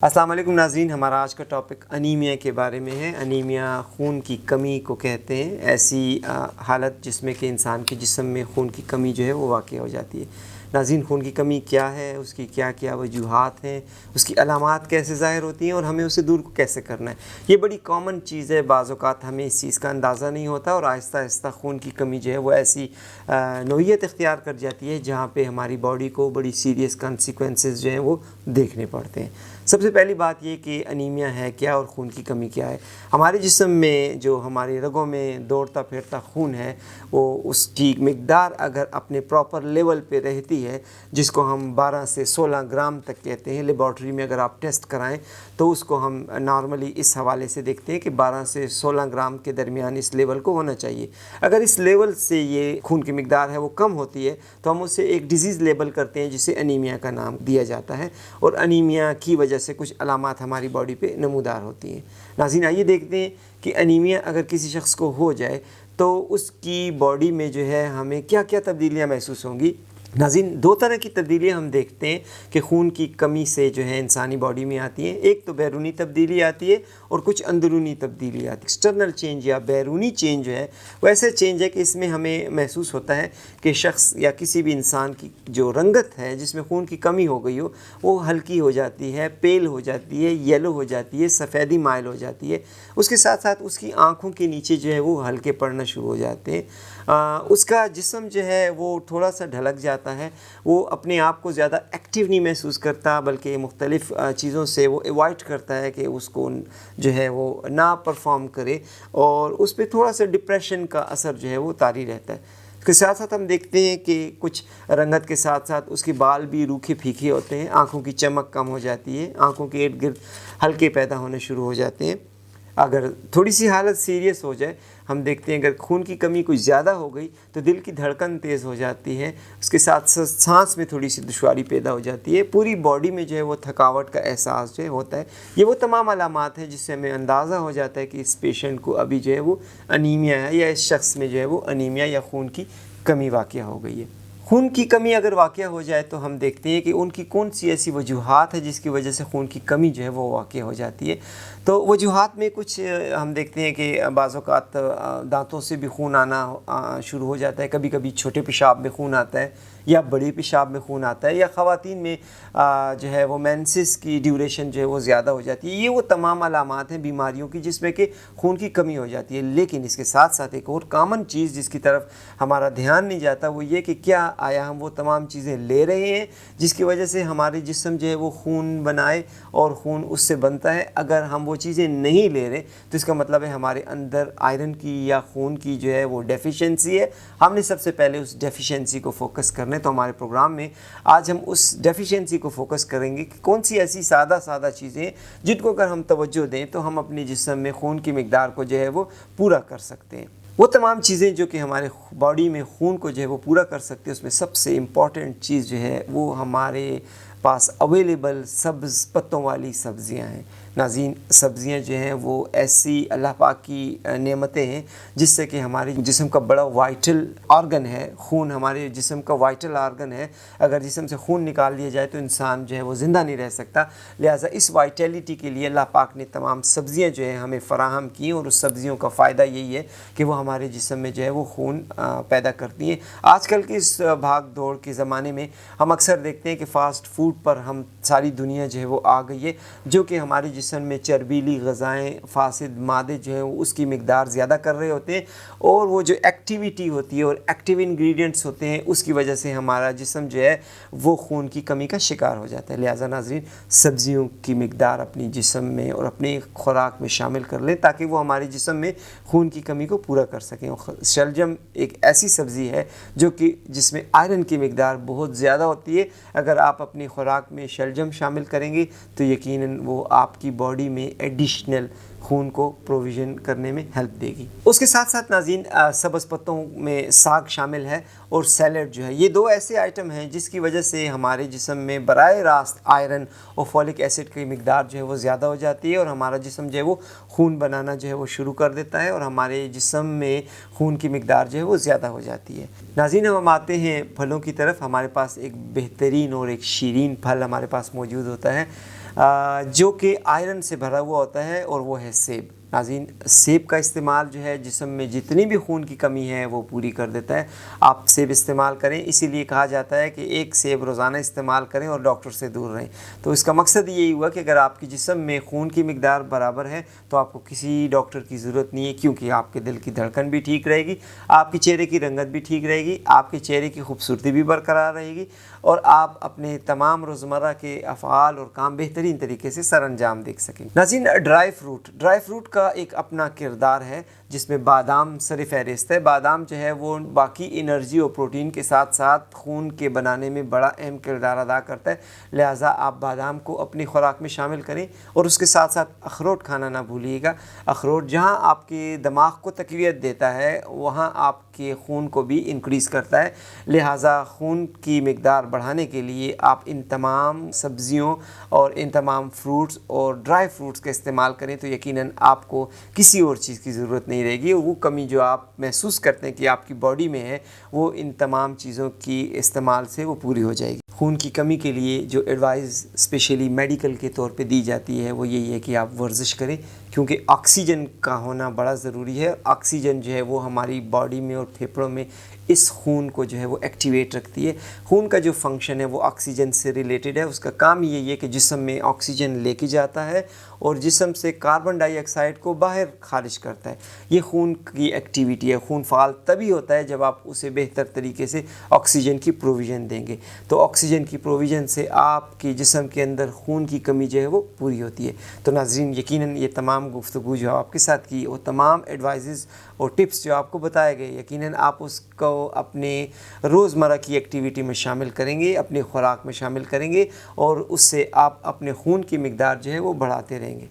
السلام علیکم ناظرین، ہمارا آج کا ٹاپک انیمیا کے بارے میں ہے۔ انیمیا خون کی کمی کو کہتے ہیں، ایسی حالت جس میں کہ انسان کے جسم میں خون کی کمی جو ہے وہ واقع ہو جاتی ہے۔ ناظرین، خون کی کمی کیا ہے، اس کی کیا کیا وجوہات ہیں، اس کی علامات کیسے ظاہر ہوتی ہیں اور ہمیں اسے دور کیسے کرنا ہے۔ یہ بڑی کامن چیز ہے، بعض اوقات ہمیں اس چیز کا اندازہ نہیں ہوتا اور آہستہ آہستہ خون کی کمی جو ہے وہ ایسی نوعیت اختیار کر جاتی ہے جہاں پہ ہماری باڈی کو بڑی سیریس کانسیکوینسز جو ہیں وہ دیکھنے پڑتے ہیں۔ سب سے پہلی بات یہ کہ انیمیا ہے کیا اور خون کی کمی کیا ہے۔ ہمارے جسم میں جو ہمارے رگوں میں دوڑتا پھرتا خون ہے، وہ اس کی مقدار اگر اپنے پراپر لیول پہ رہتی ہے، جس کو ہم 12 سے 16 گرام تک کہتے ہیں، لیبارٹری میں اگر آپ ٹیسٹ کرائیں تو اس کو ہم نارملی اس حوالے سے دیکھتے ہیں کہ 12 سے 16 گرام کے درمیان اس لیول کو ہونا چاہیے۔ اگر اس لیول سے یہ خون کی مقدار ہے وہ کم ہوتی ہے تو ہم اسے ایک ڈیزیز لیبل کرتے ہیں جسے انیمیا کا نام دیا جاتا ہے، اور انیمیا کی وجہ سے کچھ علامات ہماری باڈی پہ نمودار ہوتی ہیں۔ ناظرین، آئیے دیکھتے ہیں کہ انیمیا اگر کسی شخص کو ہو جائے تو اس کی باڈی میں جو ہے ہمیں کیا کیا تبدیلیاں محسوس ہوں گی۔ ناظرین، دو طرح کی تبدیلیاں ہم دیکھتے ہیں کہ خون کی کمی سے جو ہے انسانی باڈی میں آتی ہیں۔ ایک تو بیرونی تبدیلی آتی ہے اور کچھ اندرونی تبدیلی آتی ہے۔ ایکسٹرنل چینج یا بیرونی چینج جو ہے وہ ایسا چینج ہے کہ اس میں ہمیں محسوس ہوتا ہے کہ شخص یا کسی بھی انسان کی جو رنگت ہے جس میں خون کی کمی ہو گئی ہو وہ ہلکی ہو جاتی ہے، پیل ہو جاتی ہے، یلو ہو جاتی ہے، سفیدی مائل ہو جاتی ہے۔ اس کے ساتھ ساتھ اس کی آنکھوں کے نیچے جو ہے وہ ہلکے پڑنا شروع ہو جاتے ہیں۔ اس کا جسم جو ہے وہ تھوڑا سا ڈھلک جاتا ہے، وہ اپنے آپ کو زیادہ ایکٹیو نہیں محسوس کرتا بلکہ مختلف چیزوں سے وہ ایوائڈ کرتا ہے کہ اس کو جو ہے وہ نہ پرفارم کرے، اور اس پہ تھوڑا سا ڈپریشن کا اثر جو ہے وہ طاری رہتا ہے۔ اس کے ساتھ ساتھ ہم دیکھتے ہیں کہ کچھ رنگت کے ساتھ ساتھ اس کے بال بھی روکھے پھیکے ہوتے ہیں، آنکھوں کی چمک کم ہو جاتی ہے، آنکھوں کے ارد گرد ہلکے پیدا ہونے شروع ہو جاتے ہیں۔ اگر تھوڑی سی حالت سیریس ہو جائے، ہم دیکھتے ہیں اگر خون کی کمی کچھ زیادہ ہو گئی تو دل کی دھڑکن تیز ہو جاتی ہے، اس کے ساتھ ساتھ سانس میں تھوڑی سی دشواری پیدا ہو جاتی ہے، پوری باڈی میں جو ہے وہ تھکاوٹ کا احساس جو ہے ہوتا ہے۔ یہ وہ تمام علامات ہیں جس سے ہمیں اندازہ ہو جاتا ہے کہ اس پیشنٹ کو ابھی جو ہے وہ انیمیا ہے، یا اس شخص میں جو ہے وہ انیمیا یا خون کی کمی واقع ہو گئی ہے۔ خون کی کمی اگر واقع ہو جائے تو ہم دیکھتے ہیں کہ ان کی کون سی ایسی وجوہات ہے جس کی وجہ سے خون کی کمی جو ہے وہ واقع ہو جاتی ہے۔ تو وجوہات میں کچھ ہم دیکھتے ہیں کہ بعض اوقات دانتوں سے بھی خون آنا شروع ہو جاتا ہے، کبھی کبھی چھوٹے پیشاب میں خون آتا ہے یا بڑے پیشاب میں خون آتا ہے، یا خواتین میں جو ہے وہ مینسس کی ڈیوریشن جو ہے وہ زیادہ ہو جاتی ہے۔ یہ وہ تمام علامات ہیں بیماریوں کی جس میں کہ خون کی کمی ہو جاتی ہے۔ لیکن اس کے ساتھ ساتھ ایک اور کامن چیز جس کی طرف ہمارا دھیان نہیں جاتا وہ یہ کہ کیا آیا ہم وہ تمام چیزیں لے رہے ہیں جس کی وجہ سے ہمارے جسم جو ہے وہ خون بنائے اور خون اس سے بنتا ہے۔ اگر ہم وہ چیزیں نہیں لے رہے تو اس کا مطلب ہے ہمارے اندر آئرن کی یا خون کی جو ہے وہ ڈیفیشنسی ہے۔ ہم نے سب سے پہلے اس ڈیفیشنسی کو فوکس کرنا ہے، تو ہمارے پروگرام میں آج ہم اس ڈیفیشنسی کو فوکس کریں گے کہ کون سی ایسی سادہ چیزیں ہیں جن کو اگر ہم توجہ دیں تو ہم اپنے جسم میں خون کی مقدار کو جو ہے وہ پورا کر سکتے ہیں۔ وہ تمام چیزیں جو کہ ہمارے باڈی میں خون کو جو ہے وہ پورا کر سکتے ہیں، اس میں سب سے امپورٹنٹ چیز جو ہے وہ ہمارے پاس اویلیبل سبز پتوں والی سبزیاں ہیں۔ ناظرین، سبزیاں جو ہیں وہ ایسی اللہ پاک کی نعمتیں ہیں جس سے کہ ہمارے جسم کا بڑا وائٹل آرگن ہے۔ خون ہمارے جسم کا وائٹل آرگن ہے، اگر جسم سے خون نکال دیا جائے تو انسان جو ہے وہ زندہ نہیں رہ سکتا۔ لہٰذا اس وائٹیلٹی کے لیے اللہ پاک نے تمام سبزیاں جو ہیں ہمیں فراہم کی، اور اس سبزیوں کا فائدہ یہی ہے کہ وہ ہمارے جسم میں جو ہے وہ خون پیدا کرتی ہیں۔ آج کل کے اس بھاگ دوڑ کے زمانے میں ہم اکثر دیکھتے ہیں کہ فاسٹ فوڈ پر ہم ساری دنیا جو ہے وہ آ گئی ہے، جو کہ ہمارے جسم میں چربیلی غذائیں، فاسد مادے جو ہیں اس کی مقدار زیادہ کر رہے ہوتے ہیں، اور وہ جو ایکٹیویٹی ہوتی ہے اور ایکٹیو انگریڈینٹس ہوتے ہیں اس کی وجہ سے ہمارا جسم جو ہے وہ خون کی کمی کا شکار ہو جاتا ہے۔ لہٰذا ناظرین، سبزیوں کی مقدار اپنی جسم میں اور اپنے خوراک میں شامل کر لیں تاکہ وہ ہمارے جسم میں خون کی کمی کو پورا کر سکیں۔ شلجم ایک ایسی سبزی ہے جو کہ جس میں آئرن کی مقدار بہت زیادہ ہوتی ہے۔ اگر آپ اپنی خوراک میں شلجم شامل کریں گے تو یقیناً وہ آپ کی باڈی میں ایڈیشنل خون کو پروویژن کرنے میں ہیلپ دے گی۔ اس کے ساتھ ساتھ ناظرین، سبز پتوں میں ساگ شامل ہے اور سیلڈ جو ہے، یہ دو ایسے آئٹم ہیں جس کی وجہ سے ہمارے جسم میں براہ راست آئرن اور فولک ایسڈ کی مقدار جو ہے وہ زیادہ ہو جاتی ہے، اور ہمارا جسم جو ہے وہ خون بنانا جو ہے وہ شروع کر دیتا ہے، اور ہمارے جسم میں خون کی مقدار جو ہے وہ زیادہ ہو جاتی ہے۔ ناظرین، ہم آتے ہیں پھلوں کی طرف۔ ہمارے پاس ایک بہترین اور ایک شیرین پھل ہمارے پاس موجود ہوتا ہے جو کہ آئرن سے بھرا ہوا ہوتا ہے، اور وہ ہے سیب۔ ناظرین، سیب کا استعمال جو ہے جسم میں جتنی بھی خون کی کمی ہے وہ پوری کر دیتا ہے۔ آپ سیب استعمال کریں، اسی لیے کہا جاتا ہے کہ ایک سیب روزانہ استعمال کریں اور ڈاکٹر سے دور رہیں۔ تو اس کا مقصد یہی ہوا کہ اگر آپ کے جسم میں خون کی مقدار برابر ہے تو آپ کو کسی ڈاکٹر کی ضرورت نہیں ہے، کیونکہ آپ کے دل کی دھڑکن بھی ٹھیک رہے گی، آپ کے چہرے کی رنگت بھی ٹھیک رہے گی، آپ کے چہرے کی خوبصورتی بھی برقرار رہے گی، اور آپ اپنے تمام روزمرہ کے افعال اور کام بہترین طریقے سے سر انجام دے سکیں۔ ناظرین، ڈرائی فروٹ کا ایک اپنا کردار ہے، جس میں بادام سر فہرست ہے۔ بادام جو ہے وہ باقی انرجی اور پروٹین کے ساتھ ساتھ خون کے بنانے میں بڑا اہم کردار ادا کرتا ہے، لہٰذا آپ بادام کو اپنی خوراک میں شامل کریں، اور اس کے ساتھ ساتھ اخروٹ کھانا نہ بھولیے گا۔ اخروٹ جہاں آپ کے دماغ کو تقویت دیتا ہے، وہاں آپ کے خون کو بھی انکریز کرتا ہے، لہٰذا خون کی مقدار بڑھانے کے لیے آپ ان تمام سبزیوں اور ان تمام فروٹس اور ڈرائی فروٹس کا استعمال کریں تو یقیناً آپ کو کسی اور چیز کی ضرورت نہیں رہے گی، اور وہ کمی جو آپ محسوس کرتے ہیں کہ آپ کی باڈی میں ہے، وہ ان تمام چیزوں کی استعمال سے وہ پوری ہو جائے گی۔ خون کی کمی کے لیے جو ایڈوائز اسپیشلی میڈیکل کے طور پہ دی جاتی ہے وہ یہی ہے کہ آپ ورزش کریں، کیونکہ آکسیجن کا ہونا بڑا ضروری ہے۔ آکسیجن جو ہے وہ ہماری باڈی میں اور پھیپھڑوں میں اس خون کو جو ہے وہ ایکٹیویٹ رکھتی ہے۔ خون کا جو فنکشن ہے وہ آکسیجن سے ریلیٹڈ ہے، اس کا کام یہی ہے کہ جسم میں آکسیجن لے کے جاتا ہے اور جسم سے کاربن ڈائی آکسائڈ کو باہر خارج کرتا ہے۔ یہ خون کی ایکٹیویٹی ہے۔ خون فعال تبھی ہوتا ہے جب آپ اسے بہتر طریقے سے آکسیجن کی پروویژن دیں گے، تو آکسیجن کی پروویژن سے آپ کے جسم کے اندر خون کی کمی جو ہے وہ پوری ہوتی ہے۔ تو ناظرین، یقیناً یہ تمام گفتگو جو آپ کے ساتھ کی، وہ تمام ایڈوائزز اور ٹپس جو آپ کو بتائے گئے، یقیناً آپ اس کو اپنے روزمرہ کی ایکٹیویٹی میں شامل کریں گے، اپنی خوراک میں شامل کریں گے، اور اس سے آپ اپنے خون کی مقدار جو ہے وہ بڑھاتے رہیں گے۔